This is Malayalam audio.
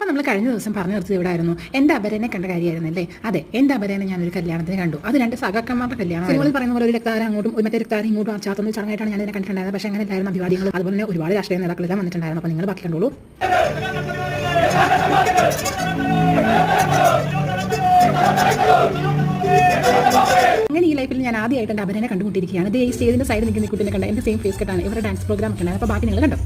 അപ്പോൾ നമ്മൾ കഴിഞ്ഞ ദിവസം പറഞ്ഞു നിർത്തിയത് എവിടെയായിരുന്നു? എൻ്റെ അപരനെ കണ്ട കാര്യമായിരുന്നല്ലേ? അതെ, എൻ്റെ അപരനെ ഞാനൊരു കല്യാണത്തിന് കണ്ടു. അത് രണ്ട് സഖാക്കന്മാരുടെ കല്യാണം. സിനിമയിൽ പറയുന്ന പോലെ ഒരു രക്താരം അങ്ങോട്ടും മറ്റേ രക്താരം ഇങ്ങോട്ടും ചാത്തുന്ന ചടങ്ങായിട്ടാണ് ഞാൻ ഇതിനെ കണ്ടിട്ടുണ്ടായിരുന്നത്. പക്ഷേ അങ്ങനെ എല്ലാവരും അഭിവാദികൾ അതുപോലെ തന്നെ ഒരുപാട് രാഷ്ട്രീയ നേതാക്കളെല്ലാം വന്നിട്ടുണ്ടായിരുന്നു. അപ്പോൾ നിങ്ങൾ ബാക്കി കണ്ടോളൂ. അങ്ങനെ ഈ ലൈഫിൽ ഞാൻ ആദ്യമായിട്ട് എൻ്റെ അപരനെ കണ്ടുമുട്ടിയിരിക്കുകയാണ്. ഇത് ഈ സ്റ്റേജിൻ്റെ സൈഡിൽ നിൽക്കുന്ന കുട്ടിനെ കണ്ട എൻ്റെ സെയിം ഫേസ് കട്ടാണ്. ഇവരുടെ ഡാൻസ് പ്രോഗ്രാം ഒക്കെ ഉണ്ടായിരുന്നു. അപ്പോൾ ബാക്കി നിങ്ങൾ കണ്ടോ?